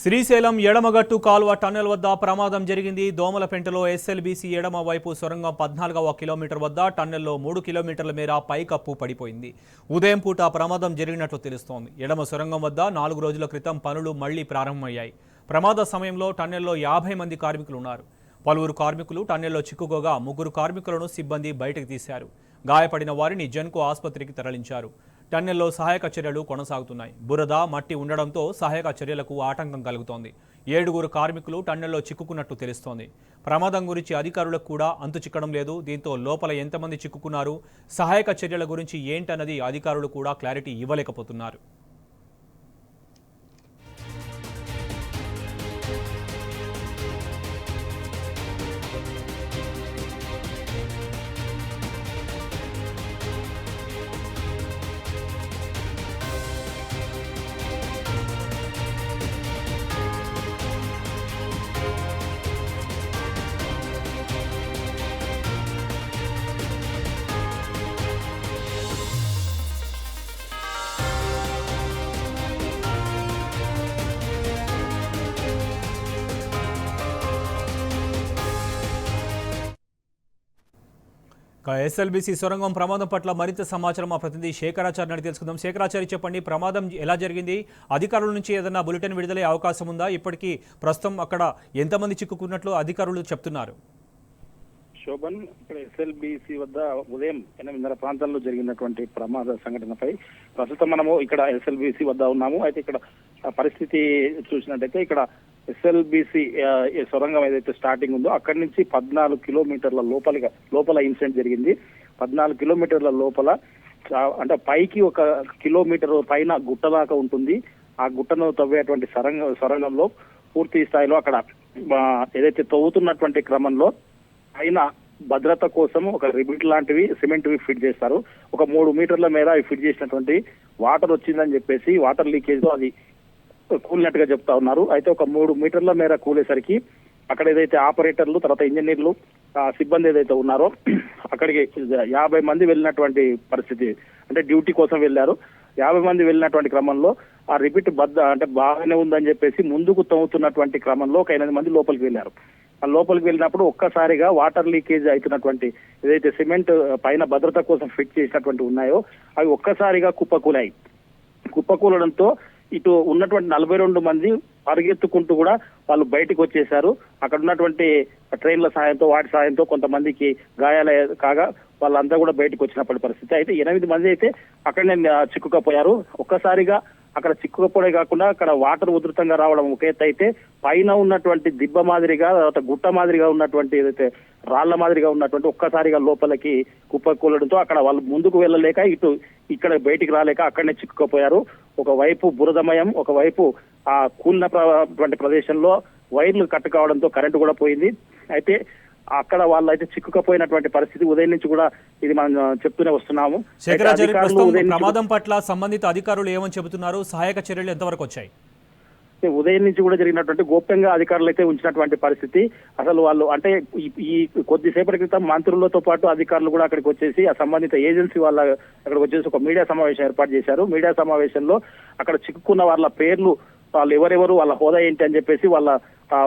శ్రీశైలం ఎడమగట్టు కాలువ టన్నెల్ వద్ద ప్రమాదం జరిగింది. దోమలపెంటలో ఎస్ఎల్బీసీ ఎడమ వైపు సొరంగం 14వ కిలోమీటర్ వద్ద టన్నెల్లో 3 కిలోమీటర్ల మేర పైకప్పు పడిపోయింది. ఉదయం పూట ప్రమాదం జరిగినట్లు తెలుస్తోంది. ఎడమ సొరంగం వద్ద 4 రోజుల క్రితం పనులు మళ్లీ ప్రారంభమయ్యాయి. ప్రమాద సమయంలో టన్నెల్లో 50 మంది కార్మికులు ఉన్నారు. పలువురు కార్మికులు టన్నెల్లో చిక్కుకోగా 3 కార్మికులను సిబ్బంది బయటకు తీశారు. గాయపడిన వారిని జెన్కో ఆసుపత్రికి తరలించారు. టన్నెల్లో సహాయక చర్యలు కొనసాగుతున్నాయి. బురద, మట్టి ఉండడంతో సహాయక చర్యలకు ఆటంకం కలుగుతోంది. 7 కార్మికులు టన్నెల్లో చిక్కుకున్నట్టు తెలుస్తోంది. ప్రమాదం గురించి అధికారులకు కూడా అంతు చిక్కడం లేదు. దీంతో లోపల ఎంతమంది చిక్కుకున్నారు, సహాయక చర్యల గురించి ఏంటన్నది అధికారులు కూడా క్లారిటీ ఇవ్వలేకపోతున్నారు. ఎస్ఎల్బీసీ సొరంగం ప్రమాదం పట్ల మరింత సమాచారం మా ప్రతినిధి శేఖరాచార్య అడిగి తెలుసుకుందాం. శేఖరాచార్య, చెప్పండి, ప్రమాదం ఎలా జరిగింది? అధికారుల నుంచి ఏదైనా బులెటిన్ విడుదలయ్యే అవకాశం ఉందా? ఇప్పటికీ ప్రస్తుతం అక్కడ ఎంతమంది చిక్కుకున్నట్లు అధికారులు చెప్తున్నారు? శోభన్, ఇక్కడ ఎస్ఎల్బీసీ వద్ద ఉదయం 8:30 ప్రాంతాల్లో జరిగినటువంటి ప్రమాద సంఘటనపై ప్రస్తుతం మనము ఇక్కడ ఎస్ఎల్బీసీ వద్ద ఉన్నాము. అయితే ఇక్కడ పరిస్థితి చూసినట్టయితే ఇక్కడ ఎస్ఎల్బీసీ సొరంగం ఏదైతే స్టార్టింగ్ ఉందో అక్కడి నుంచి 14 కిలోమీటర్ల లోపల ఇన్సిడెంట్ జరిగింది. 14 కిలోమీటర్ల లోపల అంటే పైకి 1 కిలోమీటర్ పైన గుట్ట దాకా ఉంటుంది. ఆ గుట్టను తవ్వేటువంటి సొరంగంలో పూర్తి స్థాయిలో అక్కడ ఏదైతే తవ్వుతున్నటువంటి క్రమంలో పైన భద్రత కోసం ఒక రిబిట్ లాంటివి సిమెంట్ ఫిట్ చేస్తారు. ఒక 3 మీటర్ల మేర అవి ఫిట్ చేసినటువంటి వాటర్ వచ్చిందని చెప్పేసి వాటర్ లీకేజ్ అది కూలినట్టుగా చెప్తా ఉన్నారు. అయితే ఒక 3 మీటర్ల మేర కూలేసరికి అక్కడ ఏదైతే ఆపరేటర్లు, తర్వాత ఇంజనీర్లు, సిబ్బంది ఏదైతే ఉన్నారో అక్కడికి 50 మంది వెళ్ళినటువంటి పరిస్థితి. అంటే డ్యూటీ కోసం వెళ్ళారు. 50 మంది వెళ్ళినటువంటి క్రమంలో ఆ రిబిట్ అంటే బాగానే ఉందని చెప్పేసి ముందుకు తవ్వుతున్నటువంటి క్రమంలో ఒక 8 మంది లోపలికి వెళ్ళారు. ఆ లోపలికి వెళ్ళినప్పుడు ఒక్కసారిగా వాటర్ లీకేజ్ అవుతున్నటువంటి ఏదైతే సిమెంట్ పైన భద్రత కోసం ఫిట్ చేసినటువంటి ఉన్నాయో అవి ఒక్కసారిగా కుప్పకూలడంతో ఇటు ఉన్నటువంటి 42 మంది పరిగెత్తుకుంటూ కూడా వాళ్ళు బయటకు వచ్చేశారు. అక్కడ ఉన్నటువంటి ట్రైన్ల సాయంతో వాటి సాయంతో కొంతమందికి గాయాల కాగా వాళ్ళంతా కూడా బయటకు వచ్చినప్పటి పరిస్థితి. అయితే 8 మంది అయితే అక్కడనే చిక్కుకపోయారు. ఒక్కసారిగా అక్కడ చిక్కుకపోవడే కాకుండా అక్కడ వాటర్ ఉధృతంగా రావడం ఒక ఎత్తు అయితే పైన ఉన్నటువంటి దిబ్బ మాదిరిగా, తర్వాత గుట్ట మాదిరిగా ఉన్నటువంటి ఏదైతే రాళ్ల మాదిరిగా ఉన్నటువంటి ఒక్కసారిగా లోపలికి కుప్పకూలడంతో అక్కడ వాళ్ళు ముందుకు వెళ్ళలేక ఇక్కడ బయటికి రాలేక అక్కడనే చిక్కుకపోయారు. ఒకవైపు బురదమయం, ఒకవైపు ఆ కూలినటువంటి ప్రదేశంలో వైర్లు కట్టు కావడంతో కరెంటు కూడా పోయింది. అయితే అక్కడ వాళ్ళు అయితే చిక్కుకపోయినటువంటి పరిస్థితి. ఉదయం నుంచి కూడా ఇది మనం చెప్తూనే వస్తున్నాము. ప్రమాదం పట్ల సంబంధిత అధికారులు ఏమని చెబుతున్నారు? సహాయక చర్యలు ఎంతవరకు వచ్చాయి? ఉదయం నుంచి కూడా జరిగినటువంటి గోప్యంగా అధికారులు అయితే ఉంచినటువంటి పరిస్థితి. అసలు వాళ్ళు అంటే ఈ కొద్దిసేపటి క్రితం మంత్రులతో పాటు అధికారులు కూడా అక్కడికి వచ్చేసి ఆ సంబంధిత ఏజెన్సీ వాళ్ళ అక్కడికి వచ్చేసి ఒక మీడియా సమావేశం ఏర్పాటు చేశారు. మీడియా సమావేశంలో అక్కడ చిక్కుకున్న వాళ్ళ పేర్లు, వాళ్ళు ఎవరెవరు, వాళ్ళ హోదా ఏంటి అని చెప్పేసి వాళ్ళ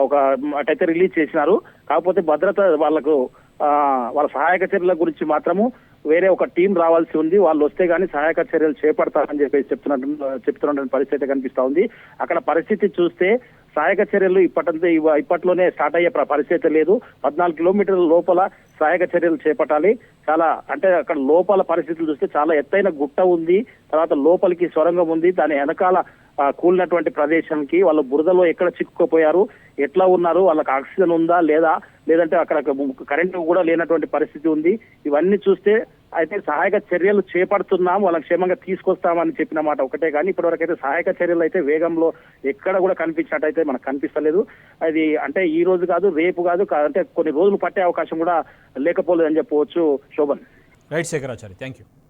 ఒక అటైతే రిలీజ్ చేసినారు. కాకపోతే భద్రత వాళ్ళ సహాయక చర్యల గురించి మాత్రము వేరే ఒక టీం రావాల్సి ఉంది. వాళ్ళు వస్తే గానీ సహాయక చర్యలు చేపడతారని చెప్పేసి చెప్తున్నటువంటి పరిస్థితి కనిపిస్తా ఉంది. అక్కడ పరిస్థితి చూస్తే సహాయక చర్యలు ఇప్పట్లోనే స్టార్ట్ అయ్యే పరిస్థితి లేదు. 14 కిలోమీటర్ల లోపల సహాయక చర్యలు చేపట్టాలి. చాలా అంటే అక్కడ లోపల పరిస్థితులు చూస్తే చాలా ఎత్తైన గుట్ట ఉంది, తర్వాత లోపలికి సొరంగం ఉంది. దాని వెనకాల కూలినటువంటి ప్రదేశానికి వాళ్ళు బురదలో ఎక్కడ చిక్కుకుపోయారు, ఎట్లా ఉన్నారు, వాళ్ళకి ఆక్సిజన్ ఉందా లేదంటే అక్కడ కరెంటు కూడా లేనటువంటి పరిస్థితి ఉంది. ఇవన్నీ చూస్తే అయితే సహాయక చర్యలు చేపడుతున్నాం, వాళ్ళకి క్షేమంగా తీసుకొస్తామని చెప్పిన మాట ఒకటే కానీ ఇప్పటివరకు అయితే సహాయక చర్యలు అయితే వేగంలో ఎక్కడ కూడా కనిపించినట్టయితే మనకు కనిపిస్తలేదు. అది అంటే ఈ రోజు కాదు, రేపు కాదు, అంటే కొన్ని రోజులు పట్టే అవకాశం కూడా లేకపోలేదని చెప్పవచ్చు. Shobhan. Right Shekharachari, thank you.